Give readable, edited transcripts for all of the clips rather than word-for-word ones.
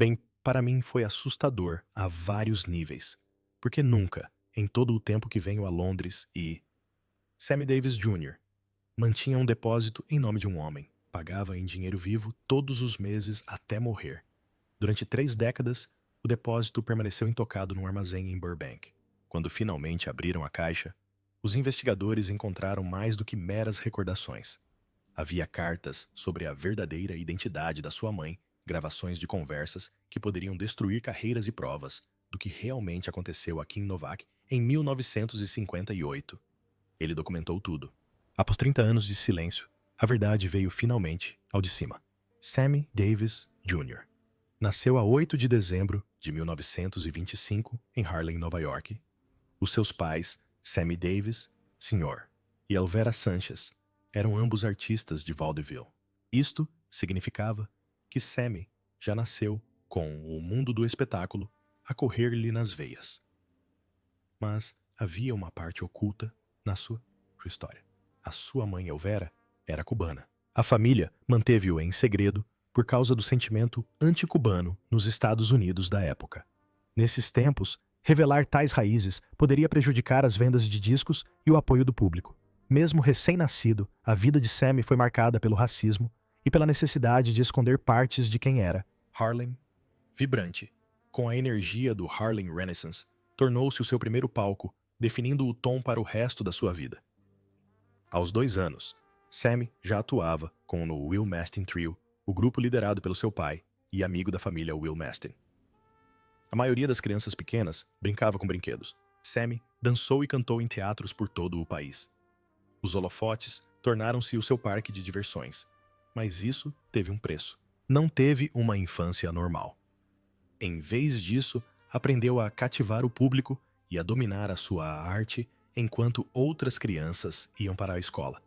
Bem, para mim foi assustador a vários níveis, porque nunca, em todo o tempo que venho a Londres Sammy Davis Jr. mantinha um depósito em nome de um homem, pagava em dinheiro vivo todos os meses até morrer. Durante 3 décadas, o depósito permaneceu intocado num armazém em Burbank. Quando finalmente abriram a caixa, os investigadores encontraram mais do que meras recordações. Havia cartas sobre a verdadeira identidade da sua mãe, gravações de conversas que poderiam destruir carreiras e provas do que realmente aconteceu a Kim Novak em 1958. Ele documentou tudo. Após 30 anos de silêncio, a verdade veio finalmente ao de cima. Sammy Davis Jr. nasceu a 8 de dezembro de 1925 em Harlem, Nova York. Os seus pais, Sammy Davis, Sr. e Elvera Sanchez, eram ambos artistas de vaudeville. Isto significava que Sammy já nasceu com o mundo do espetáculo a correr-lhe nas veias. Mas havia uma parte oculta na sua história. A sua mãe Elvera era cubana. A família manteve-o em segredo por causa do sentimento anticubano nos Estados Unidos da época. Nesses tempos, revelar tais raízes poderia prejudicar as vendas de discos e o apoio do público. Mesmo recém-nascido, a vida de Sammy foi marcada pelo racismo e pela necessidade de esconder partes de quem era. Harlem, vibrante, com a energia do Harlem Renaissance, tornou-se o seu primeiro palco, definindo o tom para o resto da sua vida. Aos 2 anos, Sammy já atuava com o Will Mastin Trio, o grupo liderado pelo seu pai e amigo da família Will Mastin. A maioria das crianças pequenas brincava com brinquedos. Sammy dançou e cantou em teatros por todo o país. Os holofotes tornaram-se o seu parque de diversões, mas isso teve um preço. Não teve uma infância normal. Em vez disso, aprendeu a cativar o público e a dominar a sua arte enquanto outras crianças iam para a escola.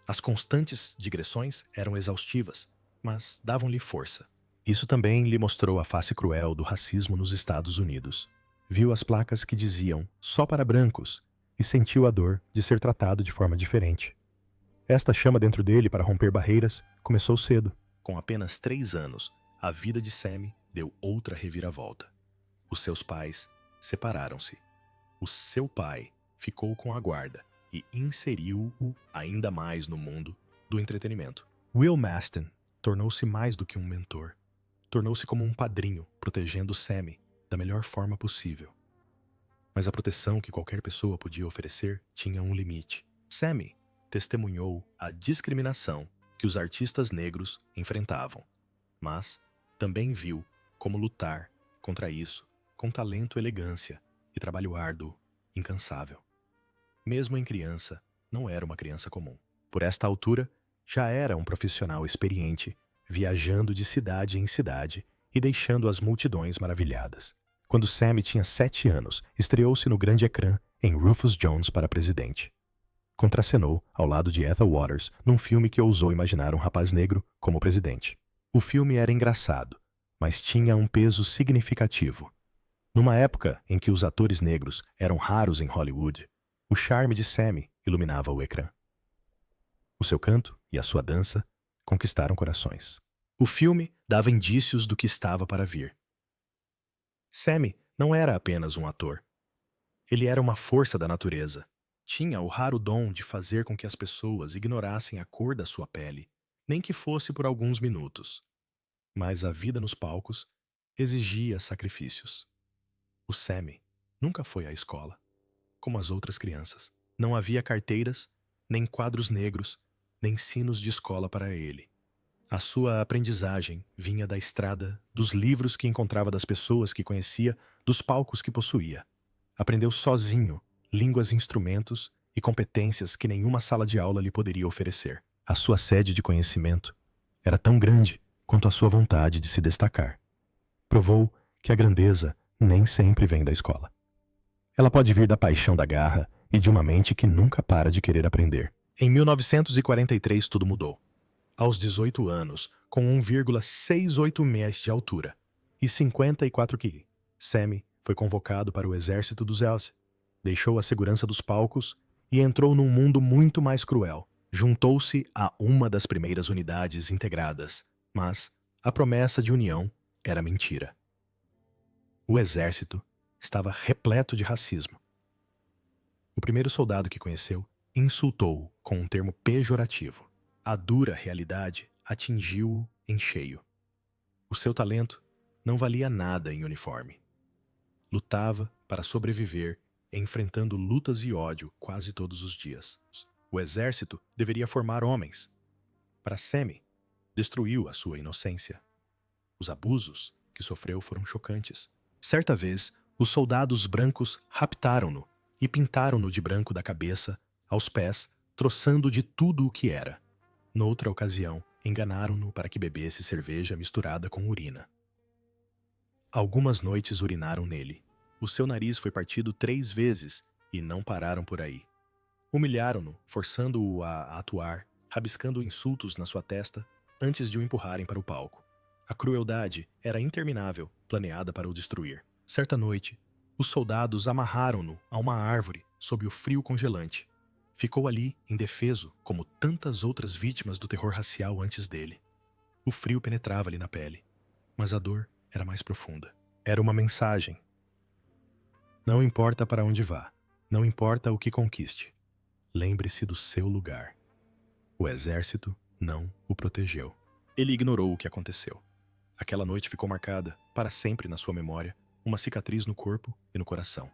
As constantes digressões eram exaustivas, mas davam-lhe força. Isso também lhe mostrou a face cruel do racismo nos Estados Unidos. Viu as placas que diziam só para brancos e sentiu a dor de ser tratado de forma diferente. Esta chama dentro dele para romper barreiras começou cedo. Com apenas 3 anos, a vida de Sammy deu outra reviravolta. Os seus pais separaram-se. O seu pai ficou com a guarda e inseriu-o ainda mais no mundo do entretenimento. Will Mastin tornou-se mais do que um mentor. Tornou-se como um padrinho, protegendo Sammy da melhor forma possível. Mas a proteção que qualquer pessoa podia oferecer tinha um limite. Sammy testemunhou a discriminação que os artistas negros enfrentavam, mas também viu como lutar contra isso com talento, elegância e trabalho árduo, incansável. Mesmo em criança, não era uma criança comum. Por esta altura, já era um profissional experiente, viajando de cidade em cidade e deixando as multidões maravilhadas. Quando Sammy tinha 7 anos, estreou-se no grande ecrã em Rufus Jones para presidente. Contracenou ao lado de Ethel Waters num filme que ousou imaginar um rapaz negro como presidente. O filme era engraçado, mas tinha um peso significativo. Numa época em que os atores negros eram raros em Hollywood, o charme de Sammy iluminava o ecrã. O seu canto e a sua dança conquistaram corações. O filme dava indícios do que estava para vir. Sammy não era apenas um ator. Ele era uma força da natureza. Tinha o raro dom de fazer com que as pessoas ignorassem a cor da sua pele, nem que fosse por alguns minutos. Mas a vida nos palcos exigia sacrifícios. O Sammy nunca foi à escola, como as outras crianças. Não havia carteiras, nem quadros negros, nem sinos de escola para ele. A sua aprendizagem vinha da estrada, dos livros que encontrava das pessoas que conhecia, dos palcos que possuía. Aprendeu sozinho línguas, instrumentos e competências que nenhuma sala de aula lhe poderia oferecer. A sua sede de conhecimento era tão grande quanto a sua vontade de se destacar. Provou que a grandeza nem sempre vem da escola. Ela pode vir da paixão da garra e de uma mente que nunca para de querer aprender. Em 1943 tudo mudou. Aos 18 anos, com 1,68 metros de altura e 54 kg, Sammy foi convocado para o exército dos Elsie, deixou a segurança dos palcos e entrou num mundo muito mais cruel. Juntou-se a uma das primeiras unidades integradas, mas a promessa de união era mentira. O exército estava repleto de racismo. O primeiro soldado que conheceu insultou-o com um termo pejorativo. A dura realidade atingiu-o em cheio. O seu talento não valia nada em uniforme. Lutava para sobreviver, enfrentando lutas e ódio quase todos os dias. O exército deveria formar homens. Para Sammy, destruiu a sua inocência. Os abusos que sofreu foram chocantes. Certa vez, os soldados brancos raptaram-no e pintaram-no de branco da cabeça aos pés, troçando de tudo o que era. Noutra ocasião, enganaram-no para que bebesse cerveja misturada com urina. Algumas noites urinaram nele. O seu nariz foi partido 3 vezes e não pararam por aí. Humilharam-no, forçando-o a atuar, rabiscando insultos na sua testa antes de o empurrarem para o palco. A crueldade era interminável, planeada para o destruir. Certa noite, os soldados amarraram-no a uma árvore sob o frio congelante. Ficou ali, indefeso, como tantas outras vítimas do terror racial antes dele. O frio penetrava-lhe na pele, mas a dor era mais profunda. Era uma mensagem. Não importa para onde vá, não importa o que conquiste, lembre-se do seu lugar. O exército não o protegeu. Ele ignorou o que aconteceu. Aquela noite ficou marcada, para sempre na sua memória, uma cicatriz no corpo e no coração.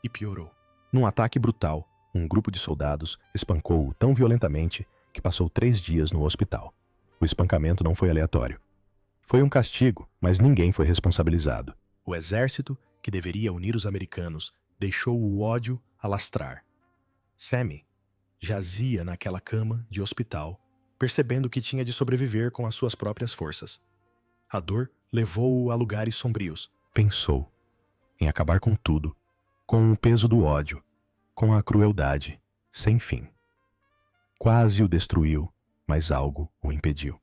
E piorou. Num ataque brutal, um grupo de soldados espancou-o tão violentamente que passou 3 dias no hospital. O espancamento não foi aleatório. Foi um castigo, mas ninguém foi responsabilizado. O exército, que deveria unir os americanos, deixou o ódio alastrar. Sammy jazia naquela cama de hospital, percebendo que tinha de sobreviver com as suas próprias forças. A dor levou-o a lugares sombrios. Pensou em acabar com tudo, com o peso do ódio, com a crueldade, sem fim. Quase o destruiu, mas algo o impediu.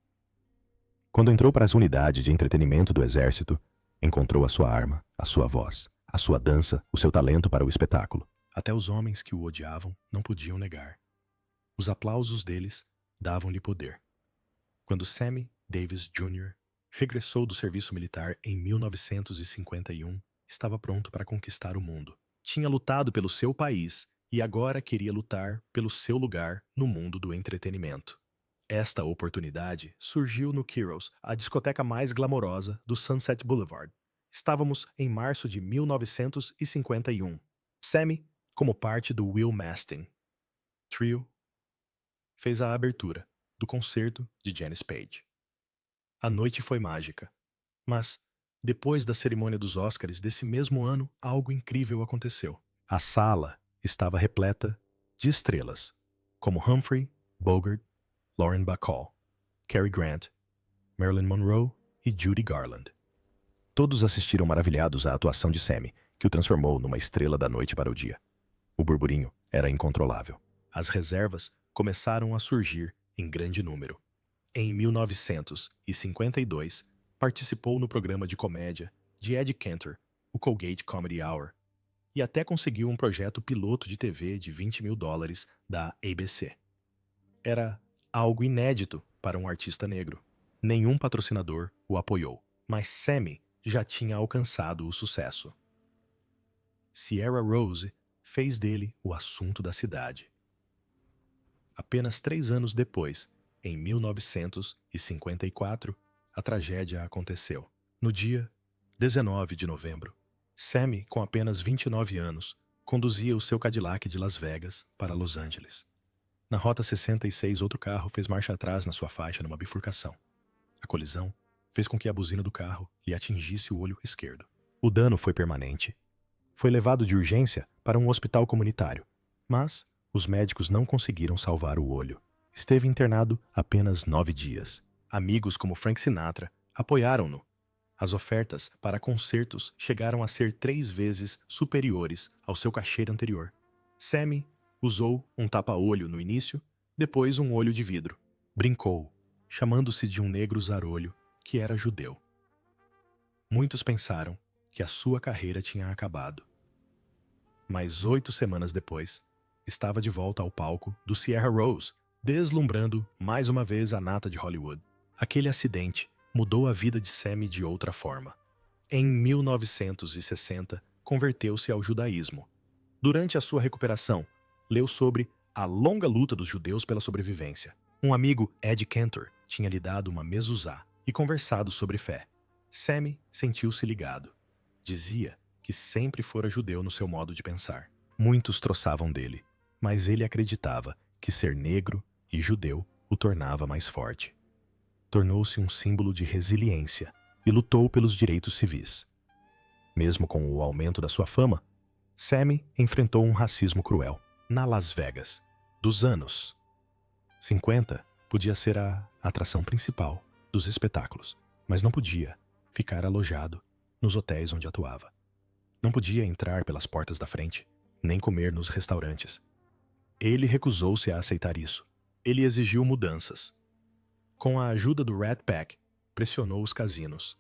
Quando entrou para as unidades de entretenimento do exército, encontrou a sua arma, a sua voz, a sua dança, o seu talento para o espetáculo. Até os homens que o odiavam não podiam negar. Os aplausos deles davam-lhe poder. Quando Sammy Davis Jr. regressou do serviço militar em 1951, estava pronto para conquistar o mundo. Tinha lutado pelo seu país e agora queria lutar pelo seu lugar no mundo do entretenimento. Esta oportunidade surgiu no Kiros, a discoteca mais glamourosa do Sunset Boulevard. Estávamos em março de 1951. Sammy, como parte do Will Mastin Trio, fez a abertura do concerto de Janis Paige. A noite foi mágica, mas, depois da cerimônia dos Oscars desse mesmo ano, algo incrível aconteceu. A sala estava repleta de estrelas, como Humphrey Bogart, Lauren Bacall, Cary Grant, Marilyn Monroe e Judy Garland. Todos assistiram maravilhados à atuação de Sammy, que o transformou numa estrela da noite para o dia. O burburinho era incontrolável. As reservas começaram a surgir em grande número. Em 1952, participou no programa de comédia de Ed Cantor, o Colgate Comedy Hour, e até conseguiu um projeto piloto de TV de $20 mil da ABC. Era algo inédito para um artista negro. Nenhum patrocinador o apoiou, mas Sammy já tinha alcançado o sucesso. Sierra Rose fez dele o assunto da cidade. Apenas 3 anos depois, em 1954, a tragédia aconteceu. No dia 19 de novembro, Sammy, com apenas 29 anos, conduzia o seu Cadillac de Las Vegas para Los Angeles. Na Rota 66, outro carro fez marcha atrás na sua faixa numa bifurcação. A colisão fez com que a buzina do carro lhe atingisse o olho esquerdo. O dano foi permanente. Foi levado de urgência para um hospital comunitário, mas os médicos não conseguiram salvar o olho. Esteve internado apenas 9 dias. Amigos como Frank Sinatra apoiaram-no. As ofertas para concertos chegaram a ser 3 vezes superiores ao seu cachê anterior. Sammy usou um tapa-olho no início, depois um olho de vidro. Brincou, chamando-se de um negro zarolho que era judeu. Muitos pensaram que a sua carreira tinha acabado. Mas 8 semanas depois, estava de volta ao palco do Sierra Rose, deslumbrando mais uma vez a nata de Hollywood. Aquele acidente mudou a vida de Sammy de outra forma. Em 1960, converteu-se ao judaísmo. Durante a sua recuperação, leu sobre a longa luta dos judeus pela sobrevivência. Um amigo, Ed Cantor, tinha lhe dado uma mezuzá e conversado sobre fé. Sammy sentiu-se ligado. Dizia que sempre fora judeu no seu modo de pensar. Muitos troçavam dele, mas ele acreditava que ser negro e judeu o tornava mais forte. Tornou-se um símbolo de resiliência e lutou pelos direitos civis. Mesmo com o aumento da sua fama, Sammy enfrentou um racismo cruel. Na Las Vegas, dos anos 50, podia ser a atração principal dos espetáculos, mas não podia ficar alojado nos hotéis onde atuava. Não podia entrar pelas portas da frente, nem comer nos restaurantes. Ele recusou-se a aceitar isso. Ele exigiu mudanças. Com a ajuda do Rat Pack, pressionou os casinos.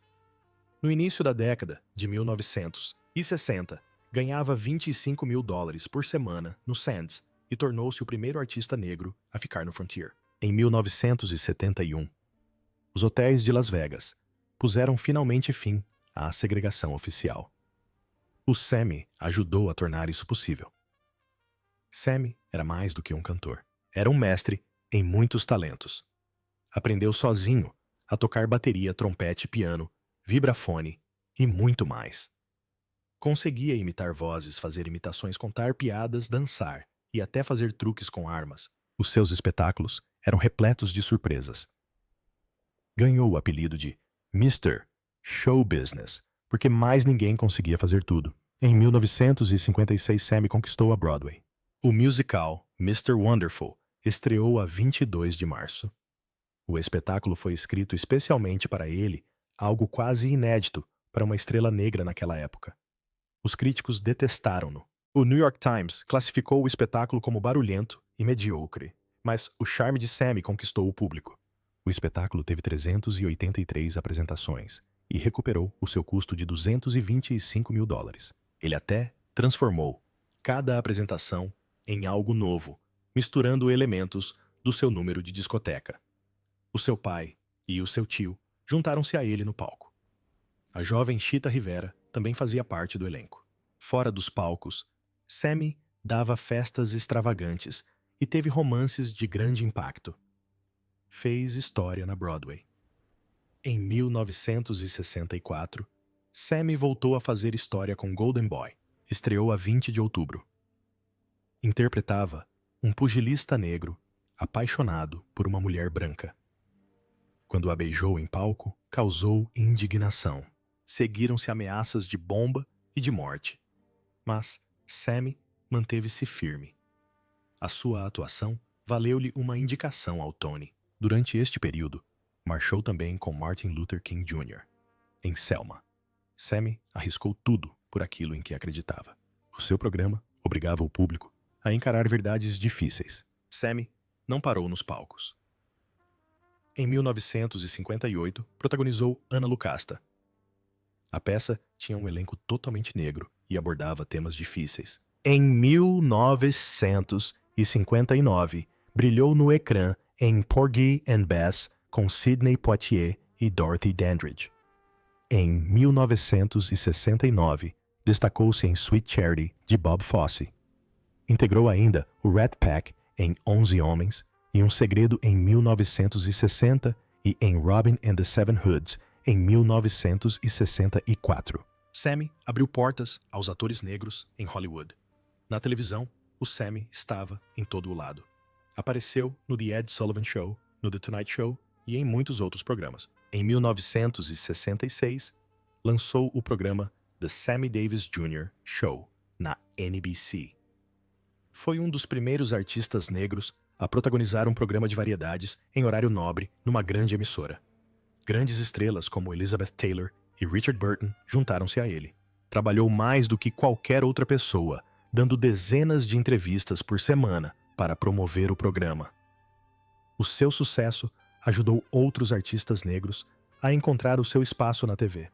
No início da década de 1960, ganhava $25 mil por semana no Sands e tornou-se o primeiro artista negro a ficar no Frontier. Em 1971, os hotéis de Las Vegas puseram finalmente fim à segregação oficial. O Sammy ajudou a tornar isso possível. Sammy era mais do que um cantor. Era um mestre em muitos talentos. Aprendeu sozinho a tocar bateria, trompete, piano, vibrafone e muito mais. Conseguia imitar vozes, fazer imitações, contar piadas, dançar e até fazer truques com armas. Os seus espetáculos eram repletos de surpresas. Ganhou o apelido de Mr. Show Business, porque mais ninguém conseguia fazer tudo. Em 1956, Sammy conquistou a Broadway. O musical Mr. Wonderful estreou a 22 de março. O espetáculo foi escrito especialmente para ele, algo quase inédito para uma estrela negra naquela época. Os críticos detestaram-no. O New York Times classificou o espetáculo como barulhento e medíocre, mas o charme de Sammy conquistou o público. O espetáculo teve 383 apresentações e recuperou o seu custo de $225 mil. Ele até transformou cada apresentação em algo novo, misturando elementos do seu número de discoteca. O seu pai e o seu tio juntaram-se a ele no palco. A jovem Chita Rivera também fazia parte do elenco. Fora dos palcos, Sammy dava festas extravagantes e teve romances de grande impacto. Fez história na Broadway. Em 1964, Sammy voltou a fazer história com Golden Boy. Estreou a 20 de outubro. Interpretava um pugilista negro apaixonado por uma mulher branca. Quando a beijou em palco, causou indignação. Seguiram-se ameaças de bomba e de morte. Mas Sammy manteve-se firme. A sua atuação valeu-lhe uma indicação ao Tony. Durante este período, marchou também com Martin Luther King Jr. em Selma. Sammy arriscou tudo por aquilo em que acreditava. O seu programa obrigava o público a encarar verdades difíceis. Sammy não parou nos palcos. Em 1958, protagonizou Ana Lucasta. A peça tinha um elenco totalmente negro e abordava temas difíceis. Em 1959, brilhou no ecrã em Porgy and Bess com Sidney Poitier e Dorothy Dandridge. Em 1969, destacou-se em Sweet Charity, de Bob Fosse. Integrou ainda o Rat Pack em 11 Homens e Um Segredo em 1960 e em Robin and the Seven Hoods em 1964. Sammy abriu portas aos atores negros em Hollywood. Na televisão, o Sammy estava em todo o lado. Apareceu no The Ed Sullivan Show, no The Tonight Show e em muitos outros programas. Em 1966, lançou o programa The Sammy Davis Jr. Show, na NBC. Foi um dos primeiros artistas negros a protagonizar um programa de variedades em horário nobre numa grande emissora. Grandes estrelas como Elizabeth Taylor e Richard Burton juntaram-se a ele. Trabalhou mais do que qualquer outra pessoa, dando dezenas de entrevistas por semana para promover o programa. O seu sucesso ajudou outros artistas negros a encontrar o seu espaço na TV.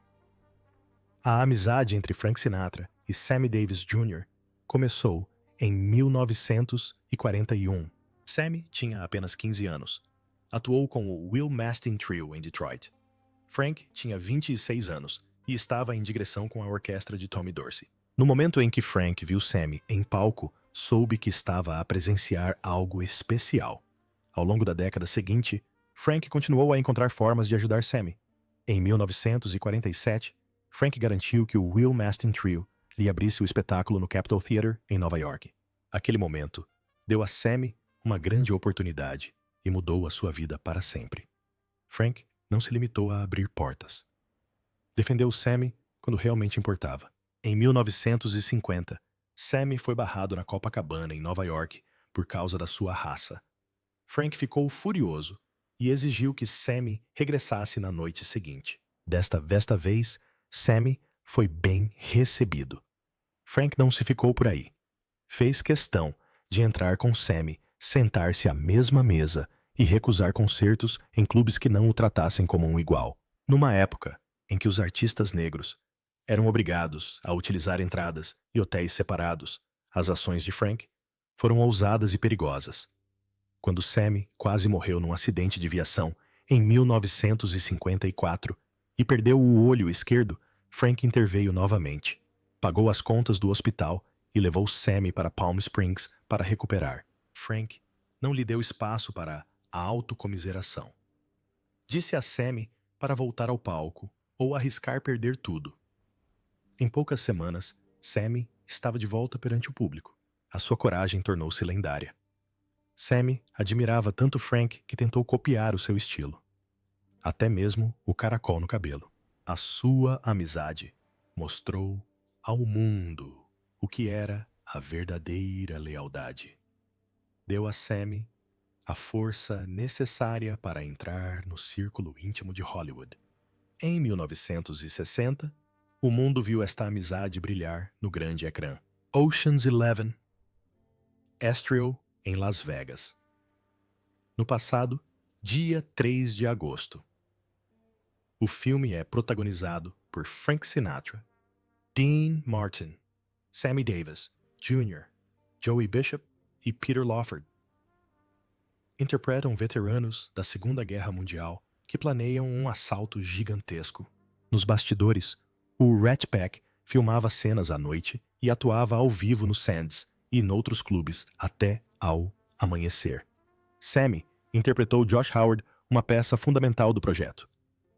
A amizade entre Frank Sinatra e Sammy Davis Jr. começou em 1941. Sammy tinha apenas 15 anos. Atuou com o Will Mastin Trio em Detroit. Frank tinha 26 anos e estava em digressão com a orquestra de Tommy Dorsey. No momento em que Frank viu Sammy em palco, soube que estava a presenciar algo especial. Ao longo da década seguinte, Frank continuou a encontrar formas de ajudar Sammy. Em 1947, Frank garantiu que o Will Mastin Trio lhe abrisse o espetáculo no Capitol Theater, em Nova York. Aquele momento deu a Sammy uma grande oportunidade e mudou a sua vida para sempre. Frank não se limitou a abrir portas. Defendeu Sammy quando realmente importava. Em 1950, Sammy foi barrado na Copacabana, em Nova York, por causa da sua raça. Frank ficou furioso e exigiu que Sammy regressasse na noite seguinte. Desta vez, Sammy foi bem recebido. Frank não se ficou por aí. Fez questão de entrar com Sammy, sentar-se à mesma mesa e recusar concertos em clubes que não o tratassem como um igual. Numa época em que os artistas negros eram obrigados a utilizar entradas e hotéis separados, as ações de Frank foram ousadas e perigosas. Quando Sammy quase morreu num acidente de viação em 1954 e perdeu o olho esquerdo, Frank interveio novamente, pagou as contas do hospital e levou Sammy para Palm Springs para recuperar. Frank não lhe deu espaço para a autocomiseração. Disse a Sammy para voltar ao palco ou arriscar perder tudo. Em poucas semanas, Sammy estava de volta perante o público. A sua coragem tornou-se lendária. Sammy admirava tanto Frank que tentou copiar o seu estilo. Até mesmo o caracol no cabelo. A sua amizade mostrou ao mundo o que era a verdadeira lealdade. Deu a Sammy a força necessária para entrar no círculo íntimo de Hollywood. Em 1960, o mundo viu esta amizade brilhar no grande ecrã. Ocean's 11 estreou em Las Vegas. No passado, dia 3 de agosto. O filme é protagonizado por Frank Sinatra, Dean Martin, Sammy Davis Jr., Joey Bishop e Peter Lawford. Interpretam veteranos da Segunda Guerra Mundial que planeiam um assalto gigantesco. Nos bastidores, o Rat Pack filmava cenas à noite e atuava ao vivo no Sands e noutros clubes até ao amanhecer. Sammy interpretou Josh Howard, uma peça fundamental do projeto.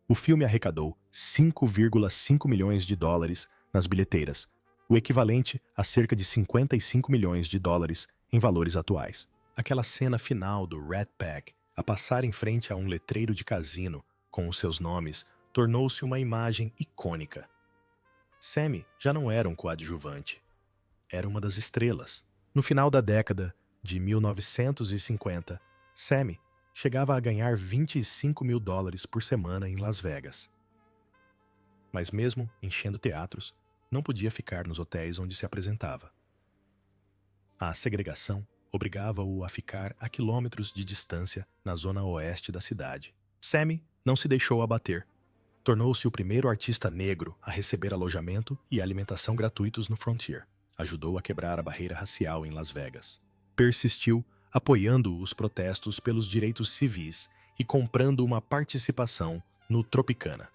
O filme arrecadou 5,5 milhões de dólares nas bilheteiras, o equivalente a cerca de 55 milhões de dólares em valores atuais. Aquela cena final do Rat Pack a passar em frente a um letreiro de cassino com os seus nomes tornou-se uma imagem icônica. Sammy já não era um coadjuvante. Era uma das estrelas. No final da década de 1950, Sammy chegava a ganhar 25 mil dólares por semana em Las Vegas. Mas mesmo enchendo teatros, não podia ficar nos hotéis onde se apresentava. A segregação obrigava-o a ficar a quilômetros de distância na zona oeste da cidade. Sammy não se deixou abater. Tornou-se o primeiro artista negro a receber alojamento e alimentação gratuitos no Frontier. Ajudou a quebrar a barreira racial em Las Vegas. Persistiu apoiando os protestos pelos direitos civis e comprando uma participação no Tropicana.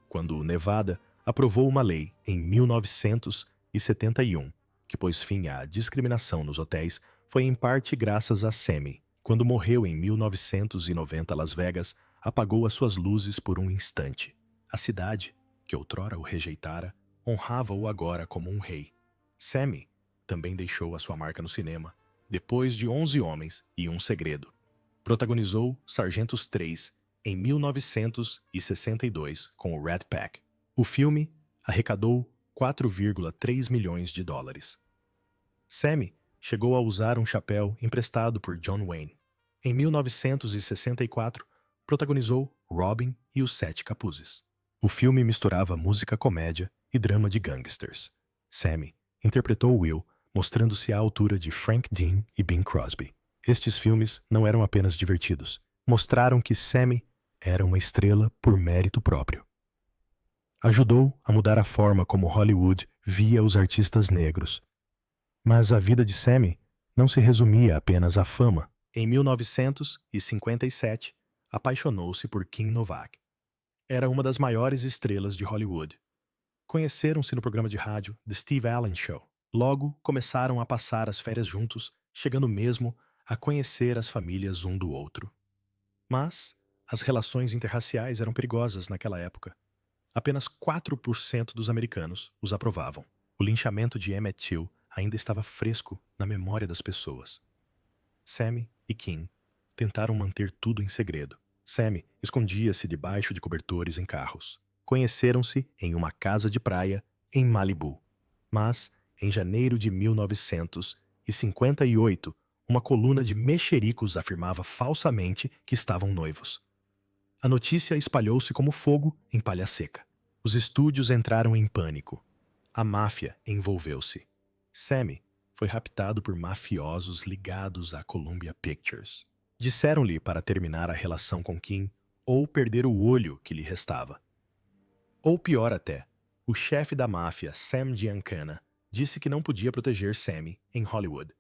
Quando Nevada aprovou uma lei em 1971 que pôs fim à discriminação nos hotéis, foi em parte graças a Sammy. Quando morreu em 1990, Las Vegas apagou as suas luzes por um instante. A cidade, que outrora o rejeitara, honrava-o agora como um rei. Sammy também deixou a sua marca no cinema, depois de 11 Homens e um Segredo. Protagonizou Sargentos 3 em 1962 com o Rat Pack. O filme arrecadou 4,3 milhões de dólares. Sammy chegou a usar um chapéu emprestado por John Wayne. Em 1964, protagonizou Robin e os Sete Capuzes. O filme misturava música comédia e drama de gangsters. Sammy interpretou Will, mostrando-se à altura de Frank Dean e Bing Crosby. Estes filmes não eram apenas divertidos. Mostraram que Sammy era uma estrela por mérito próprio. Ajudou a mudar a forma como Hollywood via os artistas negros. Mas a vida de Sammy não se resumia apenas à fama. Em 1957, apaixonou-se por Kim Novak. Era uma das maiores estrelas de Hollywood. Conheceram-se no programa de rádio The Steve Allen Show. Logo, começaram a passar as férias juntos, chegando mesmo a conhecer as famílias um do outro. Mas as relações interraciais eram perigosas naquela época. Apenas 4% dos americanos os aprovavam. O linchamento de Emmett Till ainda estava fresco na memória das pessoas. Sammy e Kim tentaram manter tudo em segredo. Sammy escondia-se debaixo de cobertores em carros. Conheceram-se em uma casa de praia em Malibu. Mas, em janeiro de 1958, uma coluna de mexericos afirmava falsamente que estavam noivos. A notícia espalhou-se como fogo em palha seca. Os estúdios entraram em pânico. A máfia envolveu-se. Sammy foi raptado por mafiosos ligados à Columbia Pictures. Disseram-lhe para terminar a relação com Kim ou perder o olho que lhe restava. Ou pior até, o chefe da máfia, Sam Giancana, disse que não podia proteger Sammy em Hollywood.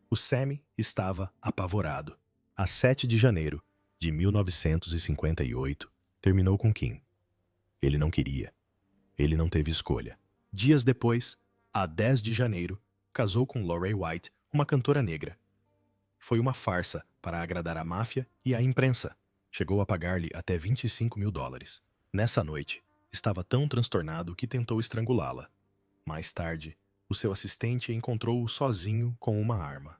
O Sammy estava apavorado. A 7 de janeiro de 1958, terminou com Kim. Ele não queria. Ele não teve escolha. Dias depois, a 10 de janeiro, casou com Lorraine White, uma cantora negra. Foi uma farsa para agradar a máfia e a imprensa. Chegou a pagar-lhe até $25 mil. Nessa noite, estava tão transtornado que tentou estrangulá-la. Mais tarde, o seu assistente encontrou-o sozinho com uma arma.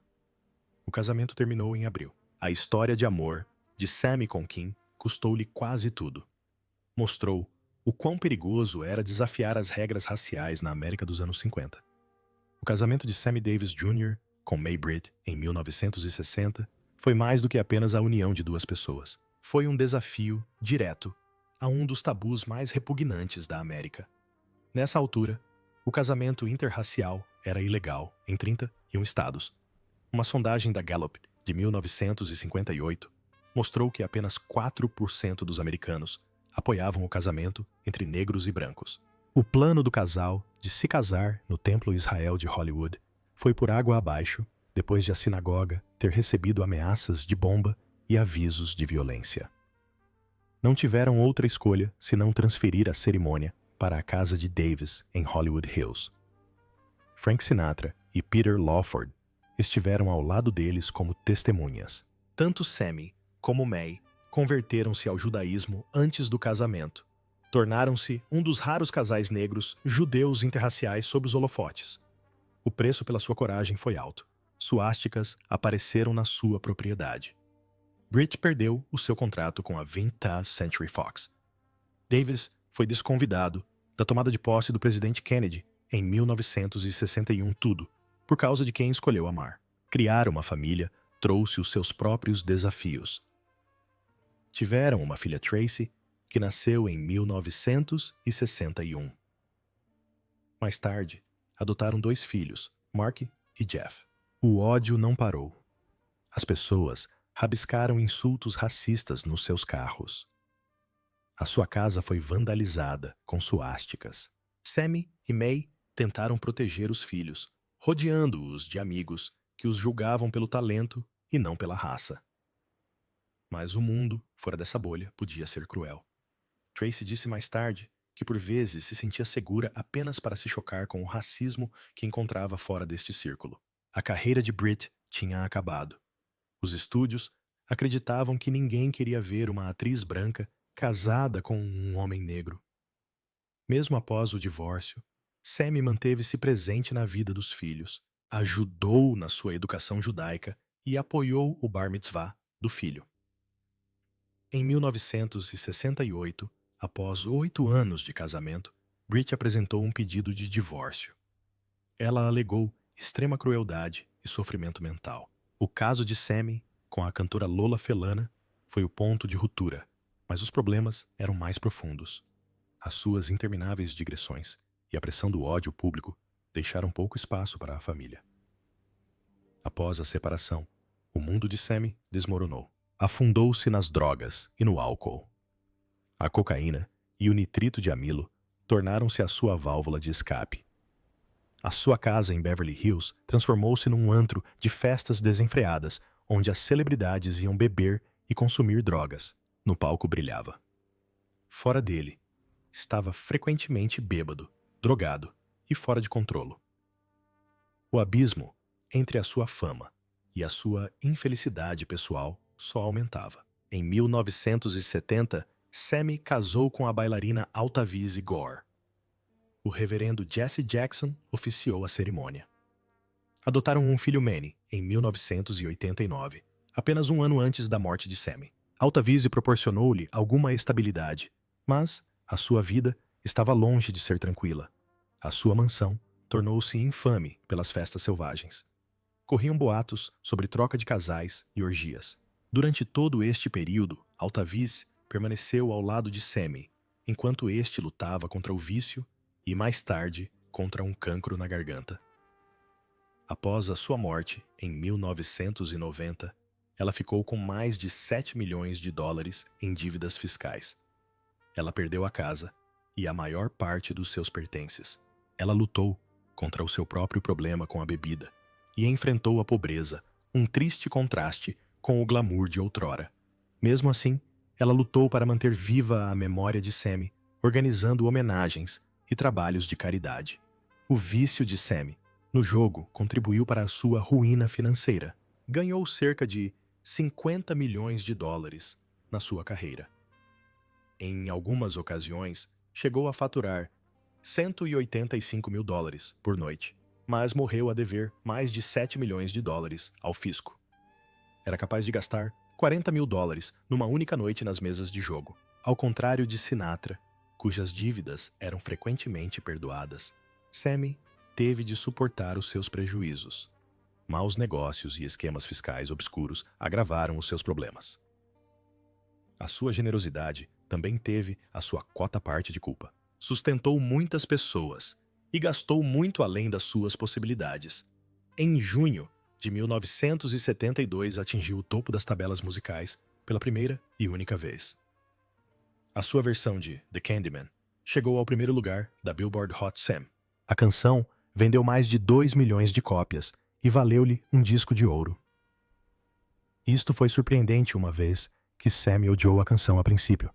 O casamento terminou em abril. A história de amor de Sammy com Kim custou-lhe quase tudo. Mostrou o quão perigoso era desafiar as regras raciais na América dos anos 50. O casamento de Sammy Davis Jr. com May Britt, em 1960, foi mais do que apenas a união de duas pessoas. Foi um desafio direto a um dos tabus mais repugnantes da América. Nessa altura, o casamento interracial era ilegal em 31 estados. Uma sondagem da Gallup de 1958 mostrou que apenas 4% dos americanos apoiavam o casamento entre negros e brancos. O plano do casal de se casar no Templo Israel de Hollywood foi por água abaixo depois de a sinagoga ter recebido ameaças de bomba e avisos de violência. Não tiveram outra escolha senão transferir a cerimônia para a casa de Davis em Hollywood Hills. Frank Sinatra e Peter Lawford estiveram ao lado deles como testemunhas. Tanto Sammy como May converteram-se ao judaísmo antes do casamento. Tornaram-se um dos raros casais negros judeus interraciais sob os holofotes. O preço pela sua coragem foi alto. Suásticas apareceram na sua propriedade. Britt perdeu o seu contrato com a 20th Century Fox. Davis foi desconvidado da tomada de posse do presidente Kennedy em 1961 tudo, por causa de quem escolheu amar. Criar uma família trouxe os seus próprios desafios. Tiveram uma filha Tracy, que nasceu em 1961. Mais tarde, adotaram 2 filhos, Mark e Jeff. O ódio não parou. As pessoas rabiscaram insultos racistas nos seus carros. A sua casa foi vandalizada com suásticas. Sammy e May tentaram proteger os filhos, rodeando-os de amigos que os julgavam pelo talento e não pela raça. Mas o mundo, fora dessa bolha, podia ser cruel. Tracy disse mais tarde que por vezes se sentia segura apenas para se chocar com o racismo que encontrava fora deste círculo. A carreira de Britt tinha acabado. Os estúdios acreditavam que ninguém queria ver uma atriz branca casada com um homem negro. Mesmo após o divórcio, Sammy manteve-se presente na vida dos filhos, ajudou na sua educação judaica e apoiou o bar mitzvah do filho. Em 1968, após 8 anos de casamento, Britt apresentou um pedido de divórcio. Ela alegou extrema crueldade e sofrimento mental. O caso de Sammy com a cantora Lola Felana foi o ponto de ruptura, mas os problemas eram mais profundos. As suas intermináveis digressões e a pressão do ódio público deixaram pouco espaço para a família. Após a separação, o mundo de Sammy desmoronou. Afundou-se nas drogas e no álcool. A cocaína e o nitrito de amilo tornaram-se a sua válvula de escape. A sua casa em Beverly Hills transformou-se num antro de festas desenfreadas, onde as celebridades iam beber e consumir drogas. No palco brilhava. Fora dele, estava frequentemente bêbado, drogado e fora de controle. O abismo entre a sua fama e a sua infelicidade pessoal só aumentava. Em 1970, Sammy casou com a bailarina Altavise Gore. O reverendo Jesse Jackson oficiou a cerimônia. Adotaram um filho Manny em 1989, apenas um ano antes da morte de Sammy. Altavise proporcionou-lhe alguma estabilidade, mas a sua vida estava longe de ser tranquila. A sua mansão tornou-se infame pelas festas selvagens. Corriam boatos sobre troca de casais e orgias. Durante todo este período, Altavise permaneceu ao lado de Sammy, enquanto este lutava contra o vício e, mais tarde, contra um cancro na garganta. Após a sua morte, em 1990, ela ficou com mais de 7 milhões de dólares em dívidas fiscais. Ela perdeu a casa e a maior parte dos seus pertences. Ela lutou contra o seu próprio problema com a bebida e enfrentou a pobreza, um triste contraste com o glamour de outrora. Mesmo assim, ela lutou para manter viva a memória de Sammy, organizando homenagens e trabalhos de caridade. O vício de Sammy no jogo contribuiu para a sua ruína financeira. Ganhou cerca de 50 milhões de dólares na sua carreira. Em algumas ocasiões, chegou a faturar 185 mil dólares por noite, mas morreu a dever mais de 7 milhões de dólares ao fisco. Era capaz de gastar 40 mil dólares numa única noite nas mesas de jogo. Ao contrário de Sinatra, cujas dívidas eram frequentemente perdoadas, Sammy teve de suportar os seus prejuízos. Maus negócios e esquemas fiscais obscuros agravaram os seus problemas. A sua generosidade também teve a sua quota parte de culpa. Sustentou muitas pessoas e gastou muito além das suas possibilidades. Em junho de 1972, atingiu o topo das tabelas musicais pela primeira e única vez. A sua versão de The Candyman chegou ao primeiro lugar da Billboard Hot 100. A canção vendeu mais de 2 milhões de cópias e valeu-lhe um disco de ouro. Isto foi surpreendente uma vez que Sammy odiou a canção a princípio.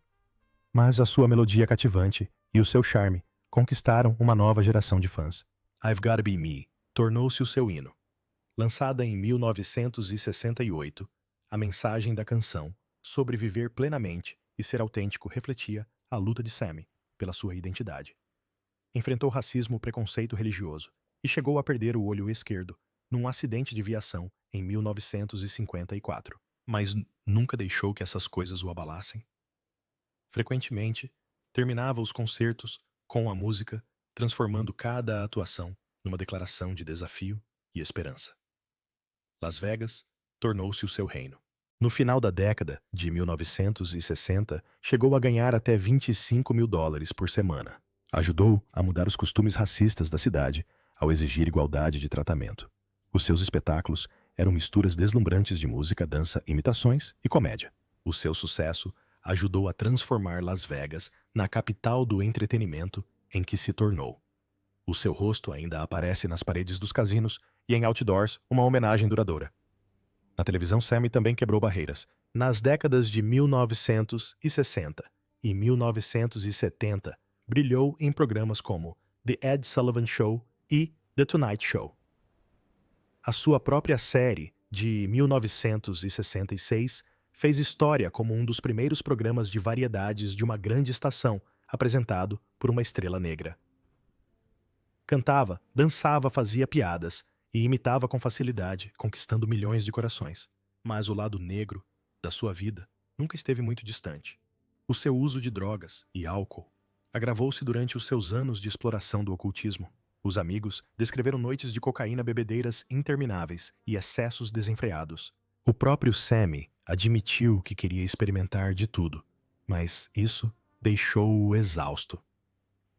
Mas a sua melodia cativante e o seu charme conquistaram uma nova geração de fãs. I've Gotta Be Me tornou-se o seu hino. Lançada em 1968, a mensagem da canção sobre viver plenamente e ser autêntico refletia a luta de Sammy pela sua identidade. Enfrentou racismo e preconceito religioso e chegou a perder o olho esquerdo num acidente de viação em 1954. Mas nunca deixou que essas coisas o abalassem. Frequentemente, terminava os concertos com a música, transformando cada atuação numa declaração de desafio e esperança. Las Vegas tornou-se o seu reino. No final da década de 1960, chegou a ganhar até 25 mil dólares por semana. Ajudou a mudar os costumes racistas da cidade ao exigir igualdade de tratamento. Os seus espetáculos eram misturas deslumbrantes de música, dança, imitações e comédia. O seu sucesso ajudou a transformar Las Vegas na capital do entretenimento em que se tornou. O seu rosto ainda aparece nas paredes dos casinos e em outdoors, uma homenagem duradoura. Na televisão, Sammy também quebrou barreiras. Nas décadas de 1960 e 1970, brilhou em programas como The Ed Sullivan Show e The Tonight Show. A sua própria série, de 1966, fez história como um dos primeiros programas de variedades de uma grande estação, apresentado por uma estrela negra. Cantava, dançava, fazia piadas e imitava com facilidade, conquistando milhões de corações. Mas o lado negro da sua vida nunca esteve muito distante. O seu uso de drogas e álcool agravou-se durante os seus anos de exploração do ocultismo. Os amigos descreveram noites de cocaína, bebedeiras intermináveis e excessos desenfreados. O próprio Sammy admitiu que queria experimentar de tudo, mas isso deixou-o exausto.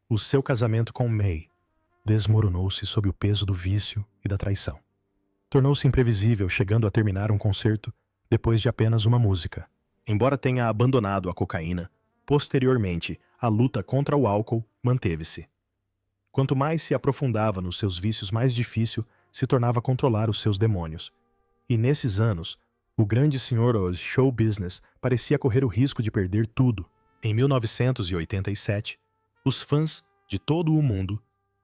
O seu casamento com May desmoronou-se sob o peso do vício e da traição. Tornou-se imprevisível, chegando a terminar um concerto depois de apenas uma música. Embora tenha abandonado a cocaína, posteriormente, a luta contra o álcool manteve-se. Quanto mais se aprofundava nos seus vícios, mais difícil se tornava controlar os seus demônios. E nesses anos, o grande senhor do show business parecia correr o risco de perder tudo. Em 1987, os fãs de todo o mundo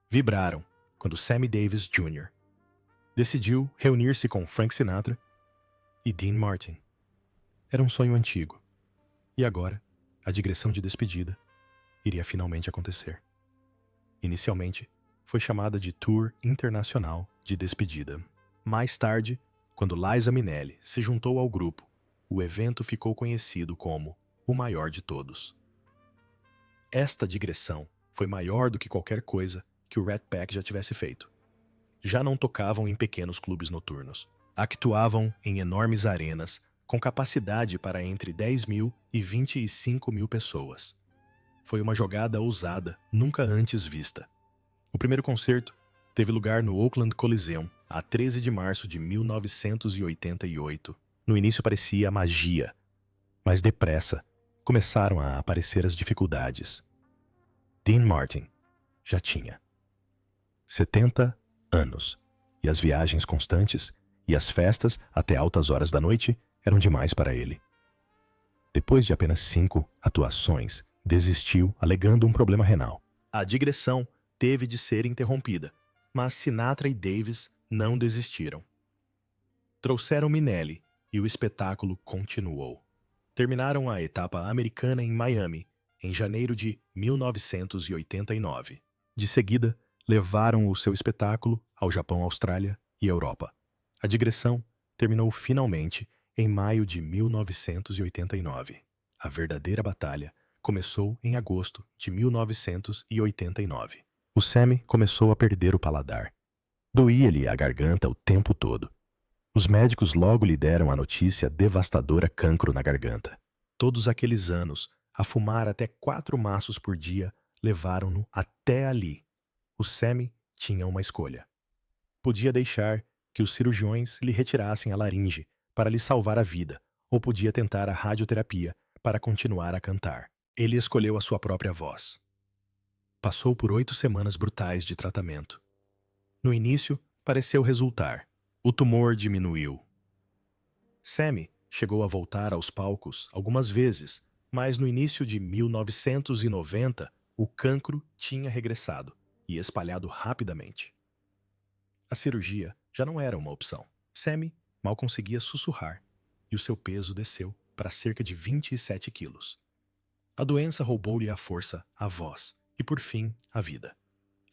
vibraram quando Sammy Davis Jr. decidiu reunir-se com Frank Sinatra e Dean Martin. Era um sonho antigo. E agora, a digressão de despedida iria finalmente acontecer. Inicialmente, foi chamada de Tour Internacional de Despedida. Mais tarde, quando Liza Minnelli se juntou ao grupo, o evento ficou conhecido como o maior de todos. Esta digressão foi maior do que qualquer coisa que o Rat Pack já tivesse feito. Já não tocavam em pequenos clubes noturnos. Actuavam em enormes arenas com capacidade para entre 10 mil e 25 mil pessoas. Foi uma jogada ousada, nunca antes vista. O primeiro concerto teve lugar no Oakland Coliseum, a 13 de março de 1988. No início parecia magia, mas depressa começaram a aparecer as dificuldades. Dean Martin já tinha 70 anos, e as viagens constantes e as festas até altas horas da noite eram demais para ele. Depois de apenas 5 atuações, desistiu alegando um problema renal. A digressão teve de ser interrompida, mas Sinatra e Davis não desistiram. Trouxeram Minnelli e o espetáculo continuou. Terminaram a etapa americana em Miami, em janeiro de 1989. De seguida, levaram o seu espetáculo ao Japão, Austrália e Europa. A digressão terminou finalmente em maio de 1989. A verdadeira batalha começou em agosto de 1989. O Sammy começou a perder o paladar. Doía-lhe a garganta o tempo todo. Os médicos logo lhe deram a notícia devastadora: cancro na garganta. Todos aqueles anos, a fumar até 4 maços por dia, levaram-no até ali. O Sammy tinha uma escolha. Podia deixar que os cirurgiões lhe retirassem a laringe para lhe salvar a vida, ou podia tentar a radioterapia para continuar a cantar. Ele escolheu a sua própria voz. Passou por 8 semanas brutais de tratamento. No início, pareceu resultar. O tumor diminuiu. Sammy chegou a voltar aos palcos algumas vezes, mas no início de 1990, o cancro tinha regressado e espalhado rapidamente. A cirurgia já não era uma opção. Sammy mal conseguia sussurrar e o seu peso desceu para cerca de 27 quilos. A doença roubou-lhe a força, a voz e, por fim, a vida.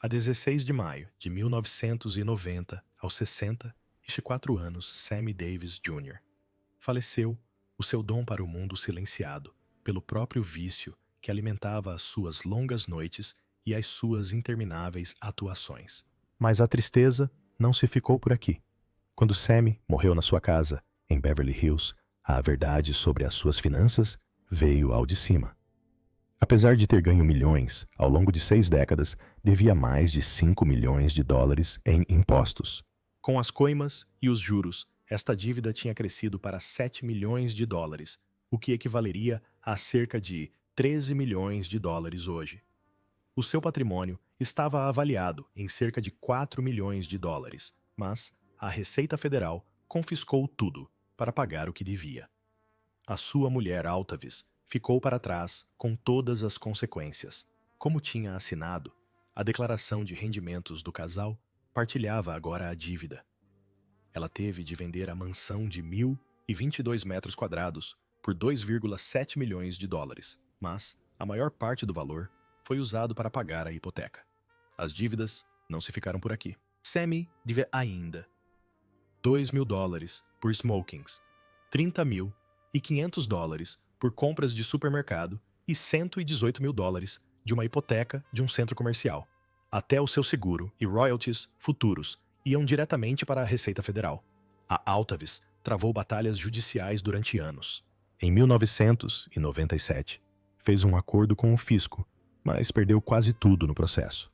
A 16 de maio de 1990, aos 64 anos, Sammy Davis Jr. faleceu, o seu dom para o mundo silenciado pelo próprio vício que alimentava as suas longas noites e as suas intermináveis atuações. Mas a tristeza não se ficou por aqui. Quando Sammy morreu na sua casa, em Beverly Hills, a verdade sobre as suas finanças veio ao de cima. Apesar de ter ganho milhões, ao longo de 6 décadas, devia mais de 5 milhões de dólares em impostos. Com as coimas e os juros, esta dívida tinha crescido para 7 milhões de dólares, o que equivaleria a cerca de 13 milhões de dólares hoje. O seu patrimônio estava avaliado em cerca de 4 milhões de dólares, mas a Receita Federal confiscou tudo para pagar o que devia. A sua mulher Altavis ficou para trás com todas as consequências. Como tinha assinado, a declaração de rendimentos do casal partilhava agora a dívida. Ela teve de vender a mansão de 1.022 metros quadrados por 2,7 milhões de dólares, mas a maior parte do valor foi usado para pagar a hipoteca. As dívidas não se ficaram por aqui. Sammy devia ainda $2.000 por smokings, 30 mil e 500 dólares por compras de supermercado e 118 mil dólares de uma hipoteca de um centro comercial. Até o seu seguro e royalties futuros iam diretamente para a Receita Federal. A Altavis travou batalhas judiciais durante anos. Em 1997, fez um acordo com o fisco, mas perdeu quase tudo no processo.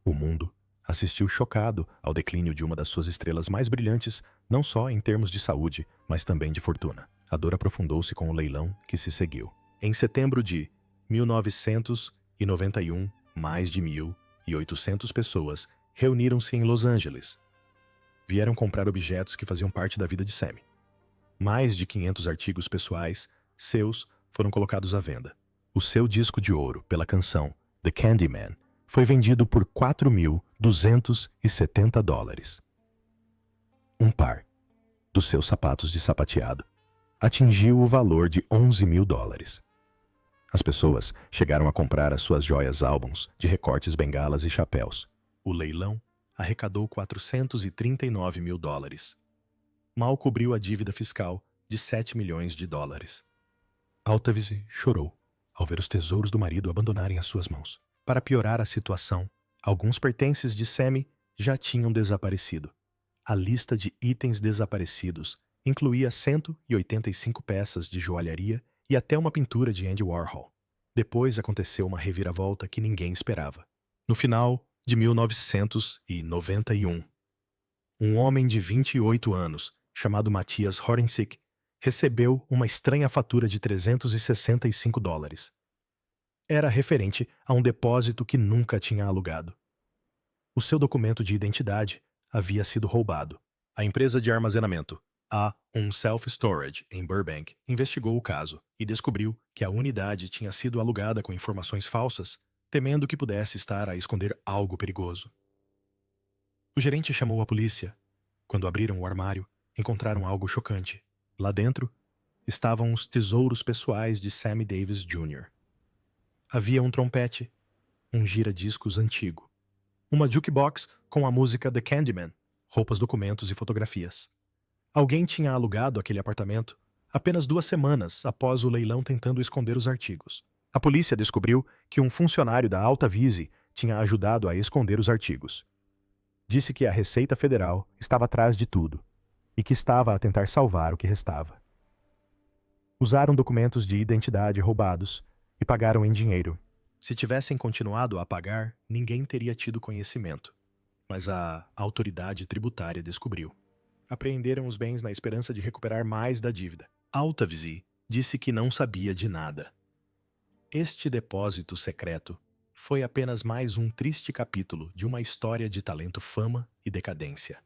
O mundo assistiu chocado ao declínio de uma das suas estrelas mais brilhantes, não só em termos de saúde, mas também de fortuna. A dor aprofundou-se com o leilão que se seguiu. Em setembro de 1991, mais de 1.800 pessoas reuniram-se em Los Angeles. Vieram comprar objetos que faziam parte da vida de Sammy. Mais de 500 artigos pessoais seus foram colocados à venda. O seu disco de ouro pela canção The Candyman foi vendido por $4.270. Um par dos seus sapatos de sapateado atingiu o valor de $11.000. As pessoas chegaram a comprar as suas joias álbuns de recortes, bengalas e chapéus. O leilão arrecadou $439.000. Mal cobriu a dívida fiscal de $7 milhões. Altavise chorou ao ver os tesouros do marido abandonarem as suas mãos. Para piorar a situação, alguns pertences de Sammy já tinham desaparecido. A lista de itens desaparecidos incluía 185 peças de joalharia e até uma pintura de Andy Warhol. Depois aconteceu uma reviravolta que ninguém esperava. No final de 1991, um homem de 28 anos, chamado Matthias Horensik, recebeu uma estranha fatura de $365. Era referente a um depósito que nunca tinha alugado. O seu documento de identidade havia sido roubado. A empresa de armazenamento, a Self Storage, em Burbank, investigou o caso e descobriu que a unidade tinha sido alugada com informações falsas, temendo que pudesse estar a esconder algo perigoso. O gerente chamou a polícia. Quando abriram o armário, encontraram algo chocante. Lá dentro estavam os tesouros pessoais de Sammy Davis Jr. Havia um trompete, um gira-discos antigo, uma jukebox com a música The Candyman, roupas, documentos e fotografias. Alguém tinha alugado aquele apartamento apenas 2 semanas após o leilão, tentando esconder os artigos. A polícia descobriu que um funcionário da Altavise tinha ajudado a esconder os artigos. Disse que a Receita Federal estava atrás de tudo e que estava a tentar salvar o que restava. Usaram documentos de identidade roubados e pagaram em dinheiro. Se tivessem continuado a pagar, ninguém teria tido conhecimento. Mas a autoridade tributária descobriu. Apreenderam os bens na esperança de recuperar mais da dívida. Altavise disse que não sabia de nada. Este depósito secreto foi apenas mais um triste capítulo de uma história de talento, fama e decadência.